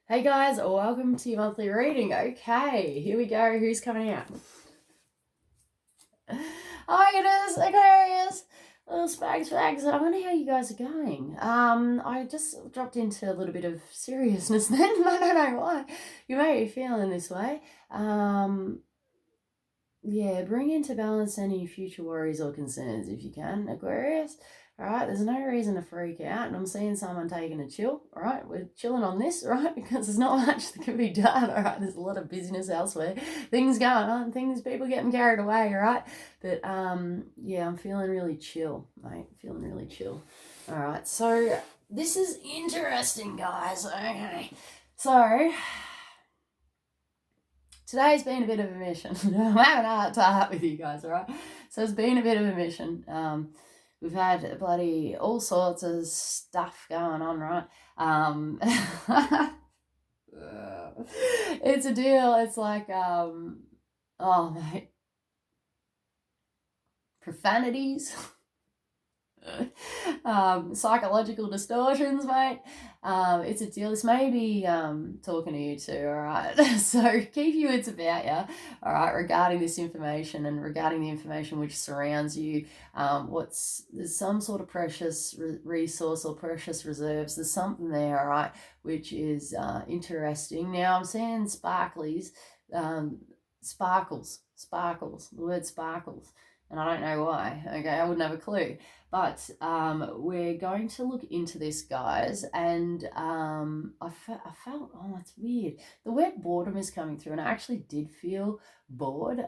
Hey guys, welcome to your monthly reading. Okay, here we go. Who's coming out? Hi, it is Aquarius. Little spags. I wonder how you guys are going. I just dropped into a little bit of seriousness then. I don't know why. You may be feeling this way. Yeah, bring into balance any future worries or concerns if you can, Aquarius. All right, there's no reason to freak out, and I'm seeing someone taking a chill. All right, we're chilling on this, right? Because there's not much that can be done. All right, there's a lot of business elsewhere, things going on, people getting carried away. All right, but yeah, I'm feeling really chill, mate. Feeling really chill. All right, so this is interesting, guys. Okay, so today's been a bit of a mission. I'm having a hard time with you guys, all right? So it's been a bit of a mission. We've had bloody all sorts of stuff going on, right? It's a deal. It's like, oh, mate. Profanities. Psychological distortions, mate. It's a deal. This may be talking to you too, all right? So keep your wits about you, all right, regarding this information and regarding the information which surrounds you. There's some sort of precious resource or precious reserves. There's something there, all right, which is interesting. Now I'm seeing sparklies, sparkles, the word sparkles. And I don't know why, okay, I wouldn't have a clue. But we're going to look into this, guys, and I felt, oh, that's weird. The word boredom is coming through, and I actually did feel bored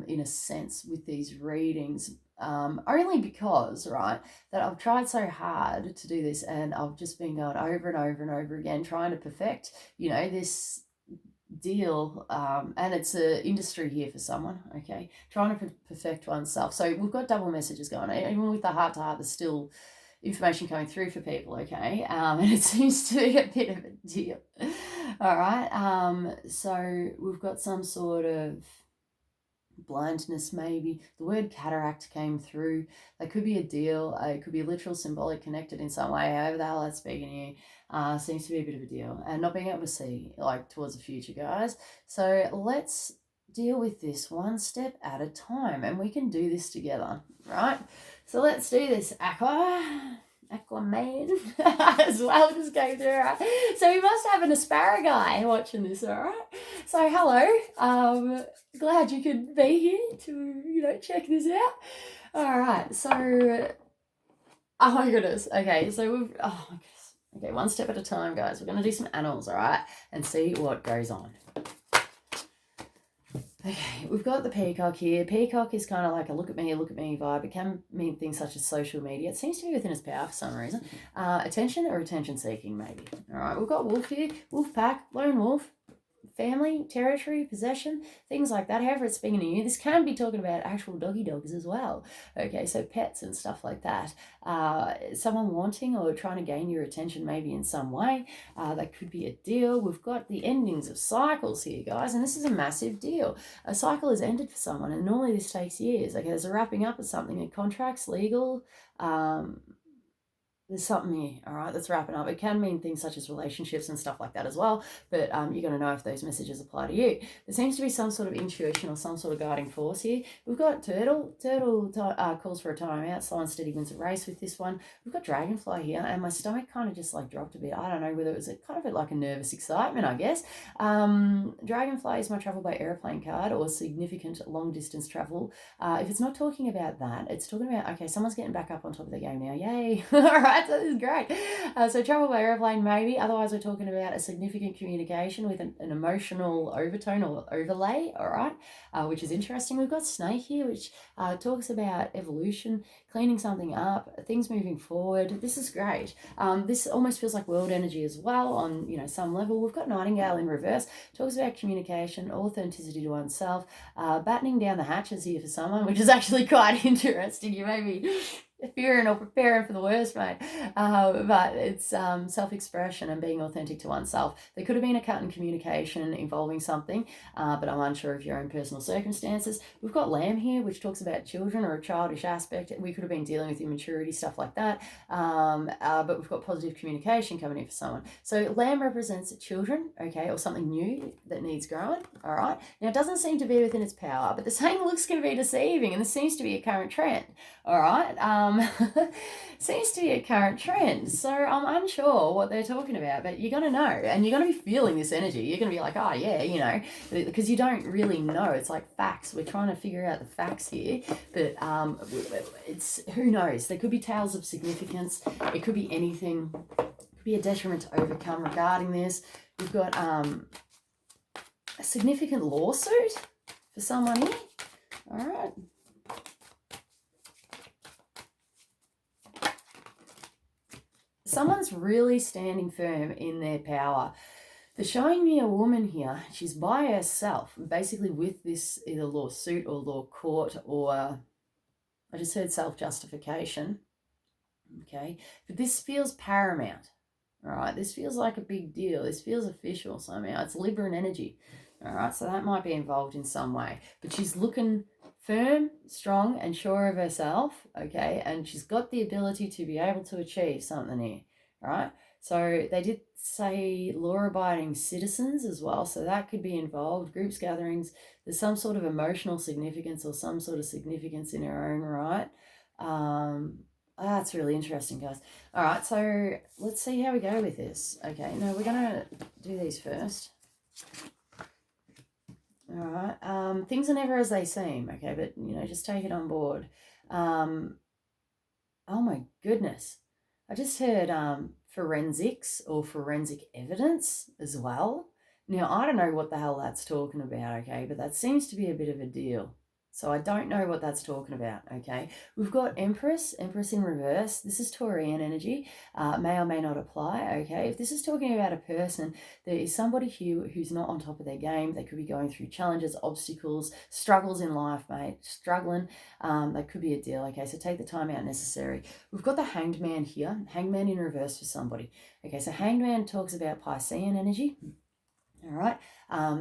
in a sense with these readings, only because, right, that I've tried so hard to do this, and I've just been going over and over and over again, trying to perfect, this deal, and it's an industry here for someone, okay, trying to perfect oneself. So we've got double messages going on. Even with the heart to heart, there's still information coming through for people, okay, and it seems to be a bit of a deal. All right, so we've got some sort of blindness, maybe. The word cataract came through. That could be a deal. It could be literal, symbolic, connected in some way. However the hell that's speaking to you, seems to be a bit of a deal. And not being able to see, like, towards the future, guys. So let's deal with this one step at a time. And we can do this together, right? So let's do this, Aquaman as well, just go through, right? So we must have an asparagus watching this, all right? So hello, glad you could be here to check this out. All right, so oh my goodness, okay, so we've okay, one step at a time, guys. We're gonna do some animals, all right, and see what goes on. Okay, we've got the peacock here. Peacock is kind of like a look at me vibe. It can mean things such as social media. It seems to be within its power for some reason. Attention or attention seeking, maybe. All right, we've got wolf here. Wolf pack, lone wolf, family, territory, possession, things like that. However it's speaking to you, this can be talking about actual doggy dogs as well. Okay, so pets and stuff like that. Someone wanting or trying to gain your attention maybe in some way. That could be a deal. We've got the endings of cycles here, guys, and this is a massive deal. A cycle is ended for someone, and normally this takes years. Okay, there's a wrapping up of something in contracts, legal, there's something here, all right, that's wrapping up. It can mean things such as relationships and stuff like that as well, but you're going to know if those messages apply to you. There seems to be some sort of intuition or some sort of guiding force here. We've got turtle calls for a timeout. Slow and steady wins a race with this one. We've got dragonfly here, and my stomach kind of just like dropped a bit. I don't know whether it was kind of like a nervous excitement, I guess. Dragonfly is my travel by airplane card or significant long distance travel. If it's not talking about that, it's talking about, okay, someone's getting back up on top of the game now. Yay. All right. So this is great. So travel by airplane, maybe. Otherwise, we're talking about a significant communication with an emotional overtone or overlay, all right, which is interesting. We've got snake here, which talks about evolution, cleaning something up, things moving forward. This is great. This almost feels like world energy as well on, some level. We've got nightingale in reverse. Talks about communication, authenticity to oneself, battening down the hatches here for someone, which is actually quite interesting. You may be fearing or preparing for the worst, mate. But it's self-expression and being authentic to oneself. There could have been a cut in communication involving something, but I'm unsure of your own personal circumstances. We've got Lamb here, which talks about children or a childish aspect. We could have been dealing with immaturity, stuff like that. But we've got positive communication coming in for someone. So Lamb represents children, okay, or something new that needs growing, all right? Now, it doesn't seem to be within its power, but the saying looks can be deceiving, and this seems to be a current trend, all right? Seems to be a current trend. So I'm unsure what they're talking about, but you're going to know, and you're going to be feeling this energy. You're going to be like, oh, yeah, you know, because you don't really know. It's like facts. We're trying to figure out the facts here, but it's, who knows? There could be tales of significance. It could be anything. It could be a detriment to overcome regarding this. We've got a significant lawsuit for someone here. All right. Someone's really standing firm in their power. They're showing me a woman here. She's by herself, basically with this either lawsuit or law court, or I just heard self-justification. Okay, but this feels paramount. All right, this feels like a big deal. This feels official somehow. It's Libran energy. All right, so that might be involved in some way. But she's looking firm, strong, and sure of herself, okay? And she's got the ability to be able to achieve something here, right? So they did say law-abiding citizens as well, so that could be involved. Groups, gatherings, there's some sort of emotional significance or some sort of significance in her own right. That's really interesting, guys. All right, so let's see how we go with this. Okay, no, we're going to do these first. All right, things are never as they seem, okay, but, you know, just take it on board. Oh, my goodness. I just heard forensics or forensic evidence as well. Now, I don't know what the hell that's talking about, okay, but that seems to be a bit of a deal. So I don't know what that's talking about, okay? We've got Empress in reverse. This is Taurian energy, may or may not apply, okay? If this is talking about a person, there is somebody here who's not on top of their game. They could be going through challenges, obstacles, struggles in life, mate, struggling. That could be a deal, okay? So take the time out necessary. We've got the Hanged Man here, Hanged Man in reverse for somebody. Okay, so Hanged Man talks about Piscean energy. All right,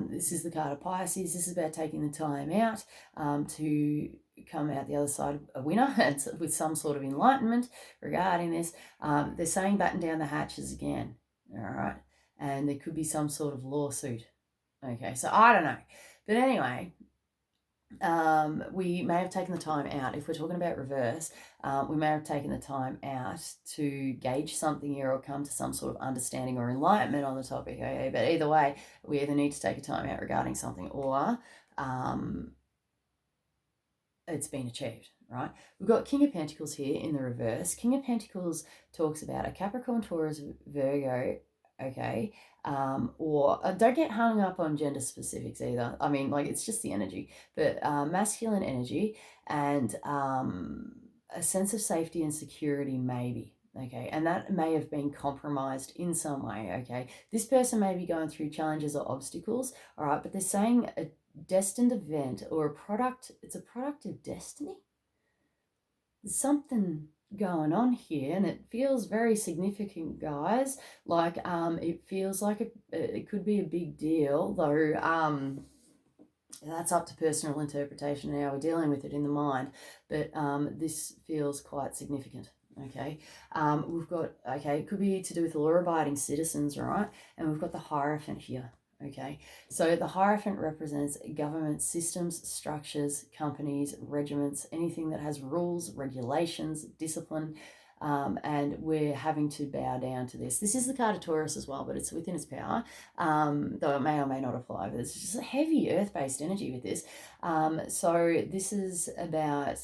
this is the card of Pisces. This is about taking the time out to come out the other side a winner and with some sort of enlightenment regarding this. They're saying batten down the hatches again. All right, and there could be some sort of lawsuit. Okay, so I don't know. But anyway, we may have taken the time out. If we're talking about reverse, we may have taken the time out to gauge something here or come to some sort of understanding or enlightenment on the topic. Okay, but either way, we either need to take a time out regarding something or it's been achieved, right? We've got King of Pentacles here in the reverse. King of Pentacles talks about a Capricorn, Taurus, Virgo, okay, or don't get hung up on gender specifics either. I mean, like, it's just the energy, but masculine energy and a sense of safety and security, maybe. Okay, and that may have been compromised in some way. Okay, this person may be going through challenges or obstacles, all right, but they're saying a destined event or a product, it's a product of destiny. There's something going on here and it feels very significant, guys. Like it feels like it could be a big deal, though that's up to personal interpretation and how we're dealing with it in the mind, but this feels quite significant. Okay, we've got, okay, it could be to do with law-abiding citizens, right? And we've got the Hierophant here. Okay, so the Hierophant represents government systems, structures, companies, regiments, anything that has rules, regulations, discipline, and we're having to bow down to this. This is the card of Taurus as well, but it's within its power, though it may or may not apply, but it's just a heavy earth-based energy with this. So this is about...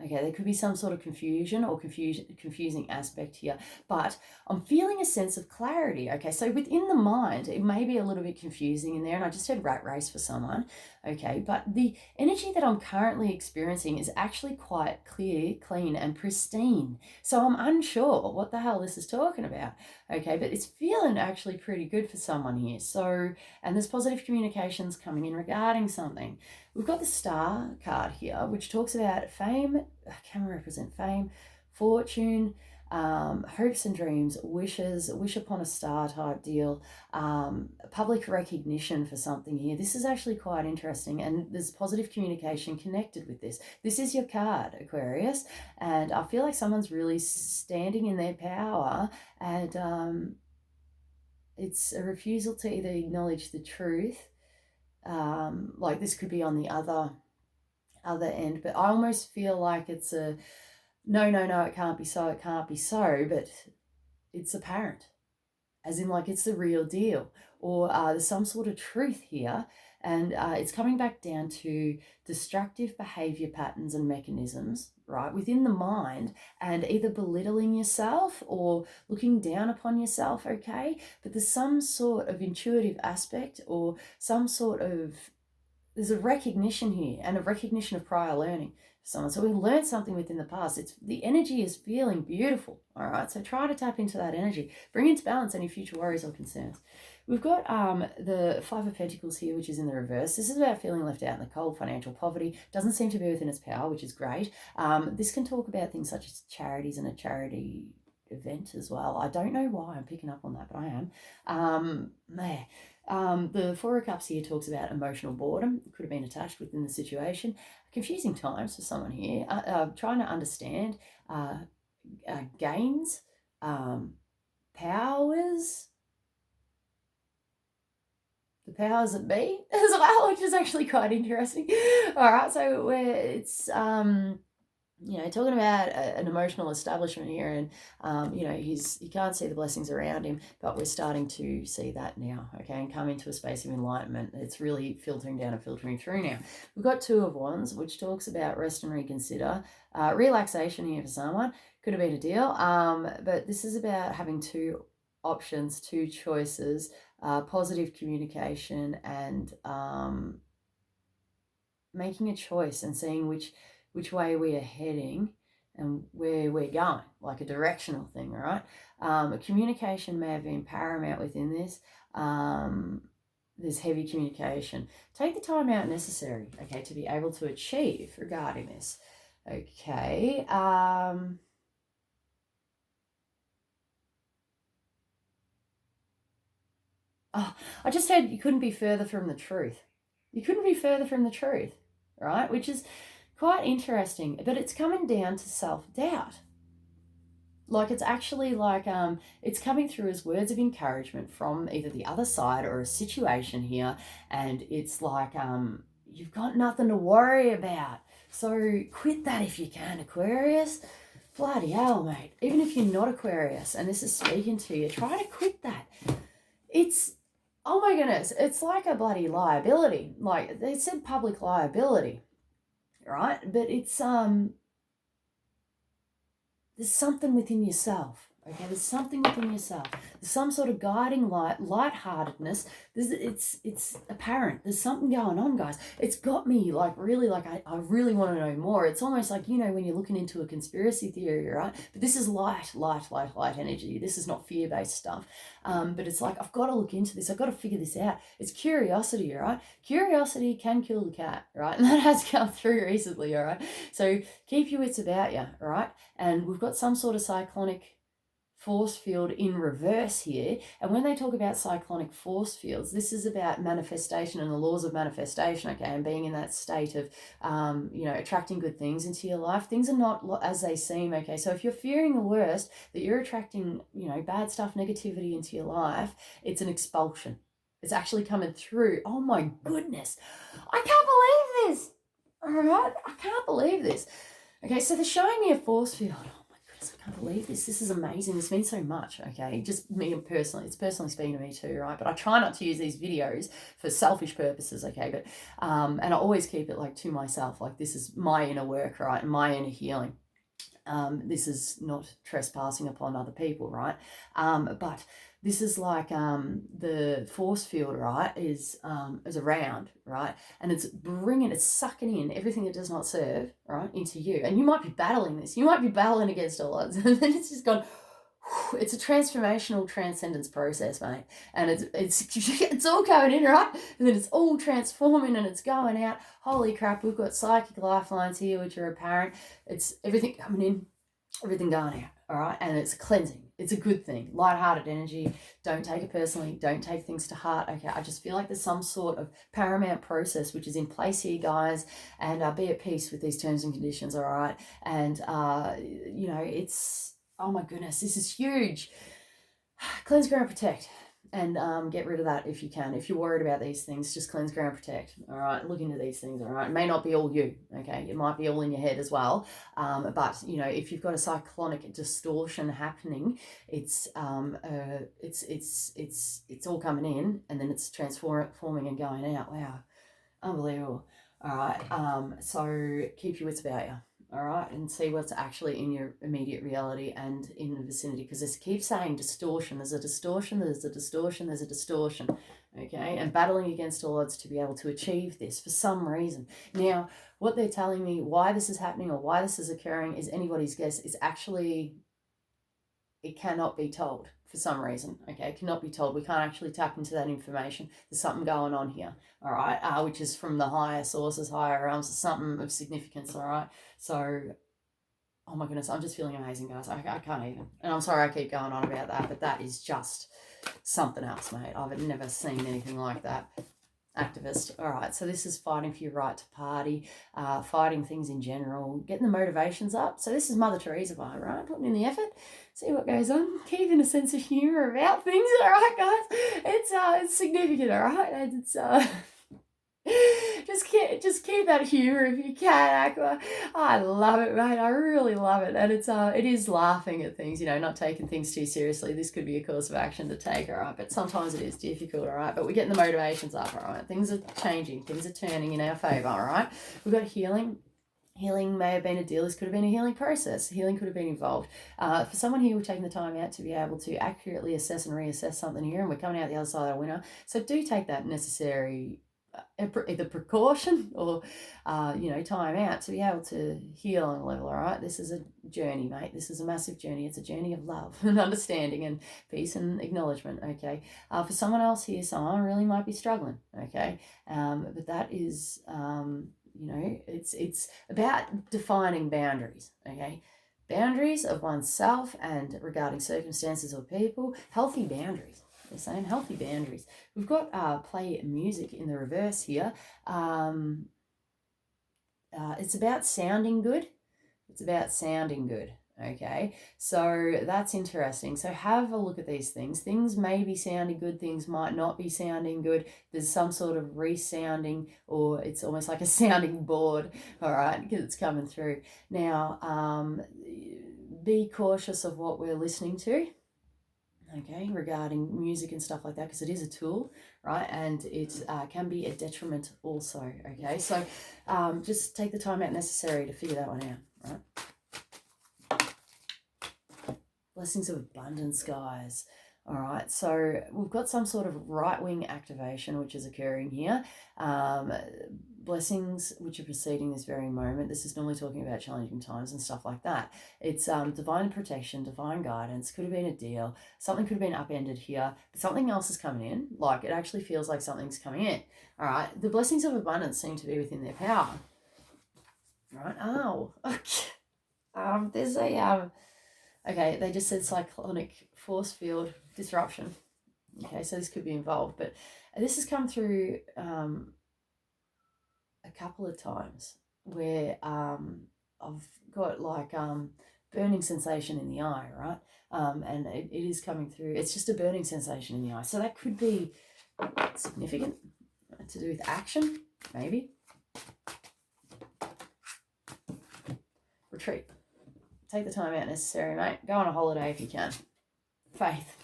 okay, there could be some sort of confusion or confusing aspect here, but I'm feeling a sense of clarity. Okay, so within the mind, it may be a little bit confusing in there, and I just had rat race for someone. Okay, but the energy that I'm currently experiencing is actually quite clear, clean, and pristine. So I'm unsure what the hell this is talking about. Okay, but it's feeling actually pretty good for someone here. So, and there's positive communications coming in regarding something. we've got the Star card here, which talks about fame, can represent fame, fortune, hopes and dreams, wishes, wish upon a star type deal, public recognition for something here. This is actually quite interesting, and there's positive communication connected with this. This is your card, Aquarius, and I feel like someone's really standing in their power, and it's a refusal to either acknowledge the truth, like this could be on the other end, but I almost feel like it's a no, it can't be so, but it's apparent, as in like it's the real deal, or there's some sort of truth here, and it's coming back down to destructive behavior patterns and mechanisms, right, within the mind, and either belittling yourself or looking down upon yourself, okay? But there's some sort of intuitive aspect, or some sort of, there's a recognition here, and a recognition of prior learning for someone. So we learned something within the past. It's the energy is feeling beautiful, all right? So try to tap into that energy. Bring into balance any future worries or concerns. We've got the Five of Pentacles here, which is in the reverse. This is about feeling left out in the cold, financial poverty. Doesn't seem to be within its power, which is great. This can talk about things such as charities and a charity event as well. I don't know why I'm picking up on that, but I am. The Four of Cups here talks about emotional boredom. It could have been attached within the situation. Confusing times for someone here. Trying to understand gains, powers, the powers that be as well, which is actually quite interesting. All right, so it's talking about an emotional establishment here, and he can't see the blessings around him, but we're starting to see that now, okay, and come into a space of enlightenment. It's really filtering down and filtering through now. We've got Two of Wands, which talks about rest and reconsider, relaxation here for someone. Could have been a deal, but this is about having two options, two choices, positive communication, and making a choice and seeing which way we are heading and where we're going, like a directional thing, right? Communication may have been paramount within this. There's heavy communication. Take the time out necessary, okay, to be able to achieve regarding this, okay? I just said you couldn't be further from the truth. You couldn't be further from the truth, right? Which is quite interesting, but it's coming down to self-doubt. Like it's actually like it's coming through as words of encouragement from either the other side or a situation here, and it's like you've got nothing to worry about. So quit that if you can, Aquarius. Bloody hell, mate. Even if you're not Aquarius and this is speaking to you, try to quit that. It's, oh my goodness, it's like a bloody liability. Like they said public liability, right? But it's there's something within yourself, okay? There's something within yourself. There's some sort of guiding light, lightheartedness. It's apparent. There's something going on, guys. It's got me like really, like I really want to know more. It's almost like, when you're looking into a conspiracy theory, right? But this is light energy. This is not fear-based stuff. But it's like, I've got to look into this. I've got to figure this out. It's curiosity, right? Curiosity can kill the cat, right? And that has come through recently, all right? So keep your wits about you, all right? And we've got some sort of cyclonic force field in reverse here. And when they talk about cyclonic force fields, this is about manifestation and the laws of manifestation, okay, and being in that state of, attracting good things into your life. Things are not as they seem, okay? So if you're fearing the worst, that you're attracting, bad stuff, negativity into your life, it's an expulsion. It's actually coming through. Oh my goodness. I can't believe this. All right? I can't believe this. Okay, so they're showing me a force field. Oh my goodness, I can't believe this. This is amazing. This means so much, okay? Just me personally. It's personally speaking to me too, right? But I try not to use these videos for selfish purposes, okay? But and I always keep it like to myself. Like this is my inner work, right? And my inner healing. This is not trespassing upon other people, right? But this is like the force field, right, is around, right? And it's sucking in everything that does not serve, right, into you. And you might be battling this. You might be battling against all odds. And then it's just gone, it's a transformational transcendence process, mate, and it's all coming in, right, and then it's all transforming and it's going out. Holy crap, we've got psychic lifelines here which are apparent. It's everything coming in, everything going out, all right, and it's cleansing. It's a good thing. Light-hearted energy. Don't take it personally. Don't take things to heart. Okay, I just feel like there's some sort of paramount process which is in place here, guys, and be at peace with these terms and conditions, all right? And, you know, it's, oh my goodness, this is huge. Cleanse, ground, protect. And get rid of that if you can. If you're worried about these things, just cleanse, ground, protect. All right, look into these things. All right, it may not be all you. Okay, it might be all in your head as well. But you know, if you've got a cyclonic distortion happening, it's all coming in and then it's transforming and going out. Wow, unbelievable. All right, so keep your wits about you. All right, and see what's actually in your immediate reality and in the vicinity, because this keeps saying distortion. There's a distortion, there's a distortion, there's a distortion, okay? And battling against all odds to be able to achieve this for some reason. Now, what they're telling me, why this is happening or why this is occurring is anybody's guess. It's actually, it cannot be told for some reason, okay? It cannot be told. We can't actually tap into that information. There's something going on here, all right? Which is from the higher sources, higher realms, something of significance, all right? So, oh my goodness, I'm just feeling amazing, guys. I can't even. And I'm sorry I keep going on about that, but that is just something else, mate. I've never seen anything like that. Activist. All right, so this is fighting for your right to party, fighting things in general, getting the motivations up. So this is Mother Teresa vibe, right? Putting in the effort, see what goes on, keeping a sense of humor about things. All right, guys, it's significant. All right, it's just keep that humor if you can, Aqua. I love it, mate. I really love it. And it is laughing at things, you know, not taking things too seriously. This could be a course of action to take, all right? But sometimes it is difficult, all right? But we're getting the motivations up, all right? Things are changing. Things are turning in our favor, all right? We've got healing. Healing may have been a deal. This could have been a healing process. Healing could have been involved. For someone here, we're taking the time out to be able to accurately assess and reassess something here, and we're coming out the other side of the winner. So do take that necessary either precaution or you know, time out to be able to heal on a level. All right, this is a journey, mate. This is a massive journey. It's a journey of love and understanding and peace and acknowledgement. Okay, for someone else here, someone really might be struggling. Okay, but that is you know, it's about defining boundaries. Okay, boundaries of oneself and regarding circumstances or people. Healthy boundaries. They're saying healthy boundaries. We've got play music in the reverse here. It's about sounding good. It's about sounding good. Okay, so that's interesting. So have a look at these things. Things may be sounding good. Things might not be sounding good. There's some sort of resounding, or it's almost like a sounding board. All right, because it's coming through. Now, be cautious of what we're listening to. Okay, regarding music and stuff like that, because it is a tool, right? And it can be a detriment also. Okay, so just take the time out necessary to figure that one out, right? Blessings of abundance, guys. All right, so we've got some sort of right-wing activation which is occurring here. Blessings which are preceding this very moment. This is normally talking about challenging times and stuff like that. It's divine protection, divine guidance. Could have been a deal. Something could have been upended here, but something else is coming in. Like, it actually feels like something's coming in. All right, the blessings of abundance seem to be within their power. Right? Oh, okay. There's a okay, they just said cyclonic force field disruption. Okay, so this could be involved, but this has come through a couple of times where I've got like burning sensation in the eye, right? And it is coming through. It's just a burning sensation in the eye. So that could be significant, to do with action, maybe. Retreat. Take the time out necessary, mate. Go on a holiday if you can. Faith.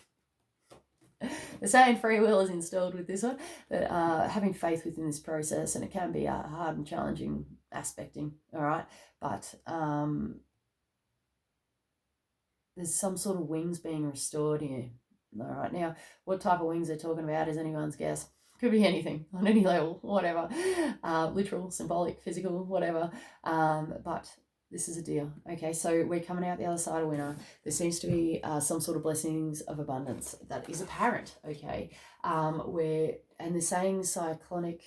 They're saying free will is installed with this one, but having faith within this process, and it can be a hard and challenging aspecting, all right? But there's some sort of wings being restored here, all right? Now, what type of wings they're talking about is anyone's guess. Could be anything, on any level, whatever. Literal, symbolic, physical, whatever. But This is a deal. Okay, so we're coming out the other side a winner. There seems to be some sort of blessings of abundance that is apparent. Okay, and they're saying cyclonic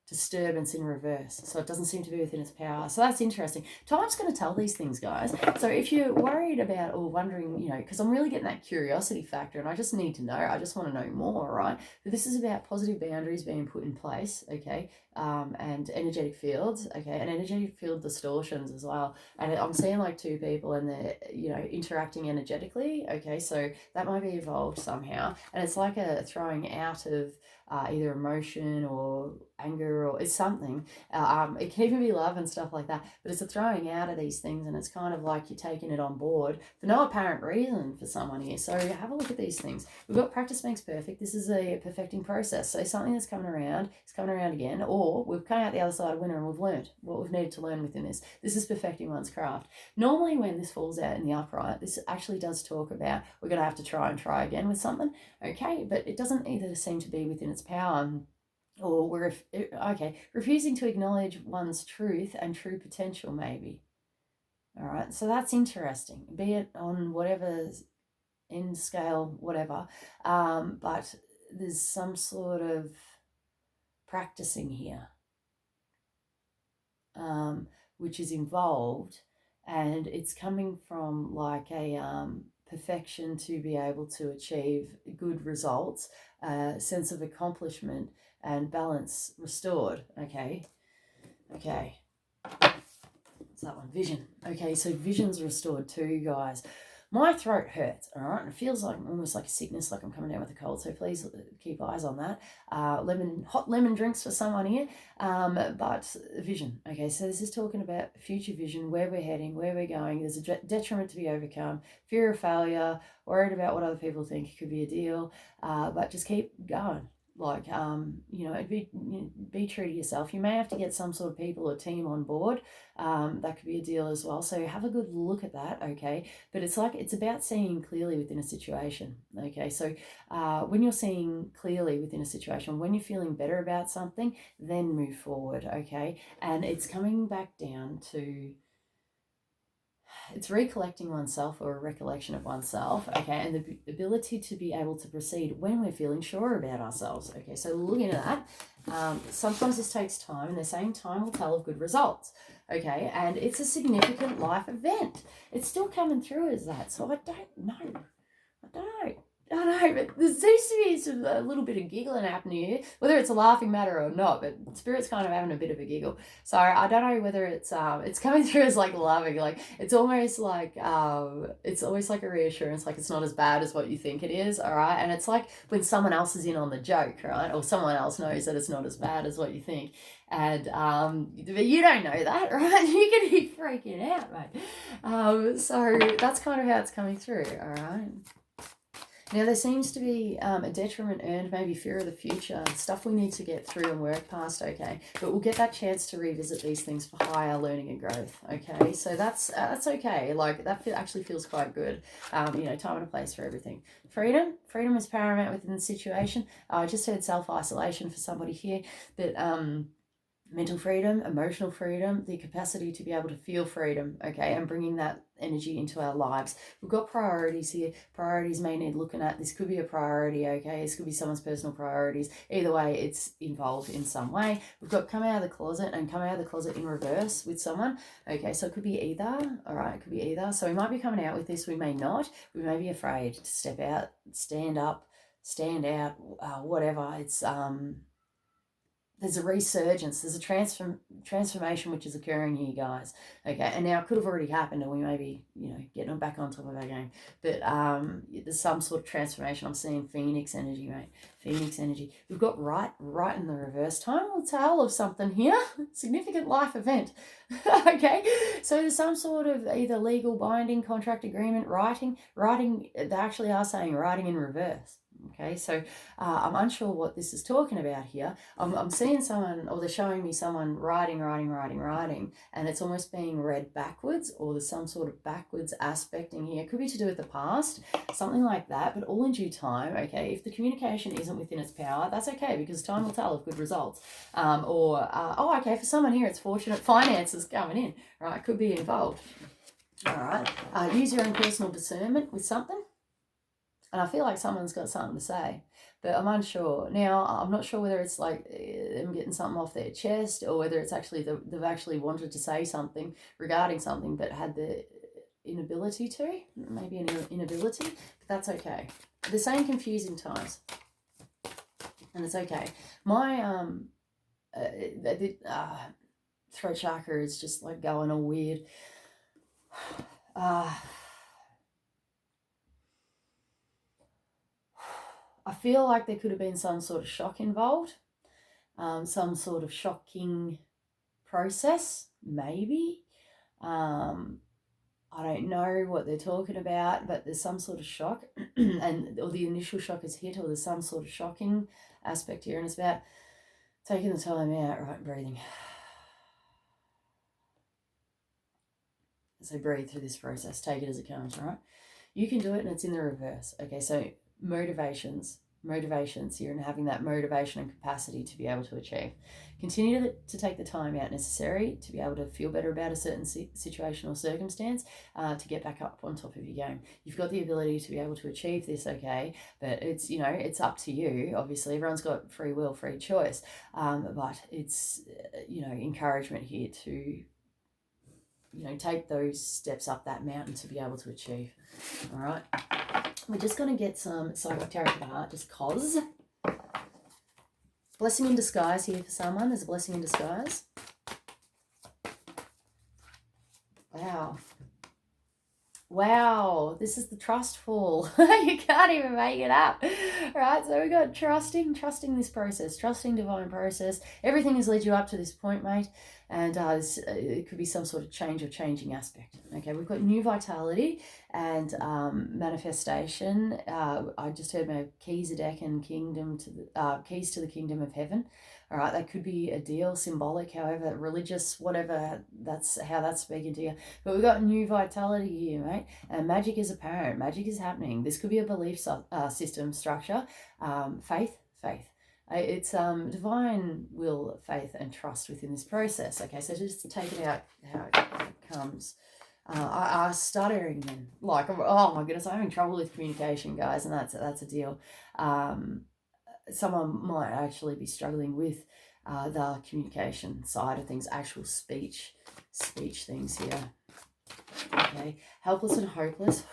disturbance in reverse, so it doesn't seem to be within its power. So that's interesting. Time's going to tell these things, guys. So if you're worried about or wondering, you know, because I'm really getting that curiosity factor, and I just need to know, I just want to know more, right? But this is about positive boundaries being put in place, okay, and energetic fields, okay, and energetic field distortions as well. And I'm seeing like two people and they're, you know, interacting energetically, okay, so that might be evolved somehow, and it's like a throwing out of either emotion or anger, or it's something. It can even be love and stuff like that, but it's a throwing out of these things, and it's kind of like you're taking it on board for no apparent reason for someone here. So have a look at these things. We've got practice makes perfect. This is a perfecting process. So something that's coming around is coming around again, or we've come out the other side a winner and we've learned what we've needed to learn within this. This is perfecting one's craft. Normally when this falls out in the upright, this actually does talk about we're going to have to try again with something, okay, but it doesn't either seem to be within its power, or we're refusing to acknowledge one's truth and true potential, maybe. All right, so that's interesting, be it on whatever end scale, whatever, but there's some sort of practicing here, which is involved, and it's coming from like a perfection to be able to achieve good results, sense of accomplishment and balance restored. Okay. What's that one? Vision. Okay, so vision's restored too, guys. My throat hurts, all right, and it feels like almost like a sickness, like I'm coming down with a cold, so please keep eyes on that. Hot lemon drinks for someone here, but vision. Okay, so this is talking about future vision, where we're heading, where we're going. There's a detriment to be overcome, fear of failure, worried about what other people think could be a deal, but just keep going. Like, you know, be true to yourself. You may have to get some sort of people or team on board. That could be a deal as well. So have a good look at that, okay? But it's like, it's about seeing clearly within a situation, okay? So when you're seeing clearly within a situation, when you're feeling better about something, then move forward, okay? And it's coming back down to, it's recollecting oneself, or a recollection of oneself, okay, and the ability to be able to proceed when we're feeling sure about ourselves, okay. So looking at that, sometimes this takes time, and they're saying time will tell of good results, okay, and it's a significant life event. It's still coming through as that, so I don't know, but there seems to be a little bit of giggling happening here, whether it's a laughing matter or not, but Spirit's kind of having a bit of a giggle. So I don't know whether it's coming through as like loving, like it's almost like it's always like a reassurance, like it's not as bad as what you think it is, all right? And it's like when someone else is in on the joke, right? Or someone else knows that it's not as bad as what you think. And but you don't know that, right? You can be freaking out, mate. So that's kind of how it's coming through, all right? Now, there seems to be a detriment earned, maybe fear of the future, stuff we need to get through and work past, okay? But we'll get that chance to revisit these things for higher learning and growth, okay? So that's okay. Like, that actually feels quite good. You know, time and a place for everything. Freedom is paramount within the situation. I just said self-isolation for somebody here, but mental freedom, emotional freedom, the capacity to be able to feel freedom, okay, and bringing that energy into our lives. We've got priorities here. Priorities may need looking at. This could be a priority, okay? This could be someone's personal priorities. Either way, it's involved in some way. We've got come out of the closet and come out of the closet in reverse with someone, okay? So it could be either, all right? It could be either. So we might be coming out with this. We may not. We may be afraid to step out, stand up, stand out, whatever. It's there's a resurgence, there's a transformation which is occurring here, guys, okay? And now it could have already happened, and we may be, you know, getting back on top of our game, but there's some sort of transformation. I'm seeing Phoenix energy, mate. Phoenix energy. We've got right in the reverse. Time will tell of something here. Significant life event, okay? So there's some sort of either legal binding contract agreement, writing. They actually are saying writing in reverse. Okay, so I'm unsure what this is talking about here. I'm seeing someone, or they're showing me someone writing, and it's almost being read backwards, or there's some sort of backwards aspect in here. It could be to do with the past, something like that, but all in due time, okay? If the communication isn't within its power, that's okay, because time will tell of good results. Oh, okay, for someone here, it's fortunate finances coming in, right? Could be involved. All right, use your own personal discernment with something. And I feel like someone's got something to say, but I'm unsure. Now, I'm not sure whether it's like them getting something off their chest, or whether it's actually they've actually wanted to say something regarding something but had the inability to. Maybe an inability, but that's okay. They're saying confusing times, and it's okay. My throat chakra is just like going all weird. I feel like there could have been some sort of shock involved, some sort of shocking process, maybe. I don't know what they're talking about, but there's some sort of shock, or the initial shock is hit, or there's some sort of shocking aspect here, and it's about taking the time out, right, breathing. So breathe through this process, take it as it comes, right? You can do it, and it's in the reverse. Okay, so motivations here, and having that motivation and capacity to be able to achieve. Continue to take the time out necessary to be able to feel better about a certain situation or circumstance, to get back up on top of your game. You've got the ability to be able to achieve this, okay, but it's, you know, it's up to you. Obviously, everyone's got free will, free choice, but it's, you know, encouragement here to, you know, take those steps up that mountain to be able to achieve. All right. We're just going to get some psychic tarot for the heart, just cause. Blessing in disguise here for someone. There's a blessing in disguise. Wow. Wow, this is the trustful. You can't even make it up. Right, so we got trusting this process, trusting divine process. Everything has led you up to this point, mate. And it could be some sort of change or changing aspect. Okay, we've got new vitality and manifestation. I just heard my keys a deck and kingdom to the keys to the kingdom of heaven. All right, that could be a deal, symbolic, however, religious, whatever. That's how that's speaking to you. But we've got new vitality here, mate. And magic is apparent. Magic is happening. This could be a belief system structure. Faith. It's divine will, faith, and trust within this process. Okay, so just take it out how it comes. I stuttering then. Like, oh my goodness, I'm having trouble with communication, guys, and that's a deal. Someone might actually be struggling with the communication side of things, actual speech things here. Okay, helpless and hopeless.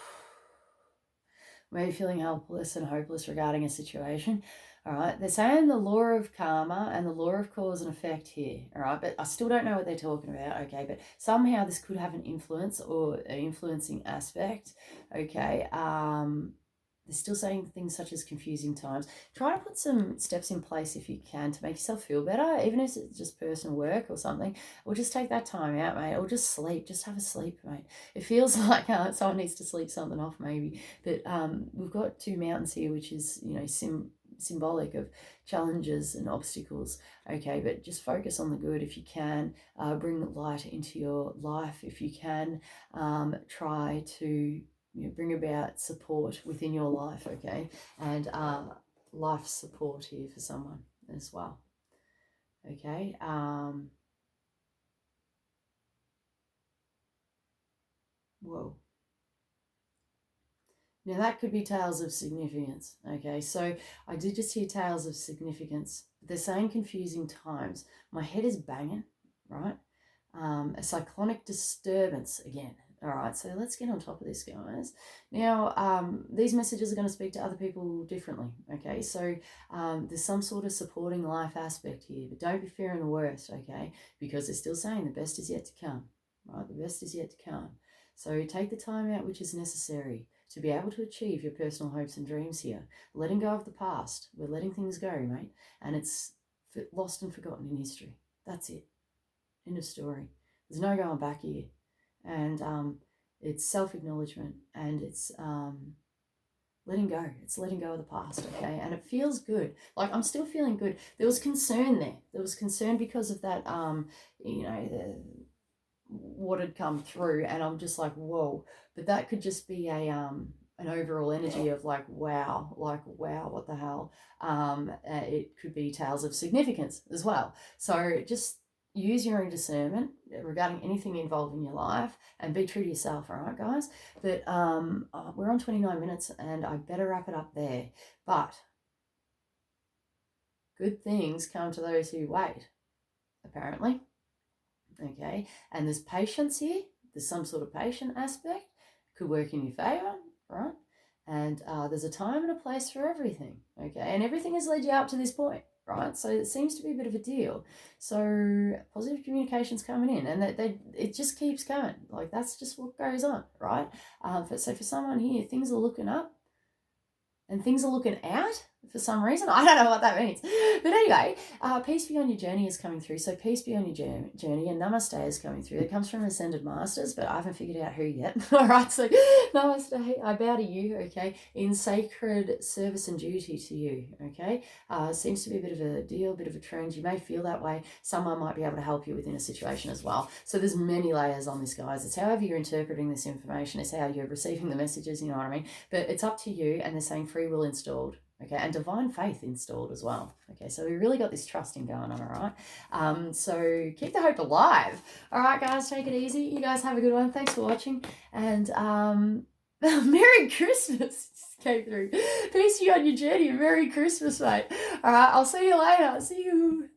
Maybe feeling helpless and hopeless regarding a situation. All right, they're saying the law of karma and the law of cause and effect here. All right, but I still don't know what they're talking about. Okay, but somehow this could have an influence or an influencing aspect. Okay, they're still saying things such as confusing times. Try to put some steps in place if you can to make yourself feel better, even if it's just personal work or something. Or just take that time out, mate. Or just sleep. Just have a sleep, mate. It feels like someone needs to sleep something off, maybe. But we've got two mountains here, which is, you know, symbolic of challenges and obstacles. Okay, but just focus on the good if you can. Bring light into your life if you can. Try to, you know, bring about support within your life, okay? And life support here for someone as well, okay? Whoa. Now that could be tales of significance, okay? So I did just hear tales of significance. They're saying confusing times. My head is banging, right? A cyclonic disturbance again. All right, so let's get on top of this, guys. Now, these messages are going to speak to other people differently, okay? So there's some sort of supporting life aspect here, but don't be fearing the worst, okay? Because they're still saying the best is yet to come, right? The best is yet to come. So take the time out which is necessary to be able to achieve your personal hopes and dreams here. Letting go of the past. We're letting things go, mate. And it's lost and forgotten in history. That's it. End of story. There's no going back here. And it's self-acknowledgement, and it's letting go. It's letting go of the past, okay? And it feels good. Like, I'm still feeling good. There was concern there. There was concern because of that, you know, what had come through, and I'm just like, whoa. But that could just be an overall energy of like, wow, what the hell. It could be tales of significance as well. So just use your own discernment regarding anything involved in your life, and be true to yourself, all right, guys? But we're on 29 minutes, and I better wrap it up there. But good things come to those who wait, apparently. Okay, and there's patience here. There's some sort of patient aspect. Could work in your favor, right? And there's a time and a place for everything, okay? And everything has led you up to this point, right? So it seems to be a bit of a deal. So positive communication's coming in, and it just keeps going. Like, that's just what goes on, right? So for someone here, things are looking up, and things are looking out for some reason. I don't know what that means. But anyway, peace beyond your journey is coming through. So peace beyond your journey, and namaste is coming through. It comes from Ascended Masters, but I haven't figured out who yet. All right, so namaste. I bow to you, okay, in sacred service and duty to you, okay? Seems to be a bit of a deal, a bit of a trend. You may feel that way. Someone might be able to help you within a situation as well. So there's many layers on this, guys. It's however you're interpreting this information. It's how you're receiving the messages, you know what I mean? But it's up to you, and they're saying free will installed. Okay, and divine faith installed as well. Okay, so we really got this trusting going on, all right? So keep the hope alive. All right, guys, take it easy. You guys have a good one. Thanks for watching. And Merry Christmas came through. Peace to you on your journey. Merry Christmas, mate. All right, I'll see you later. See you.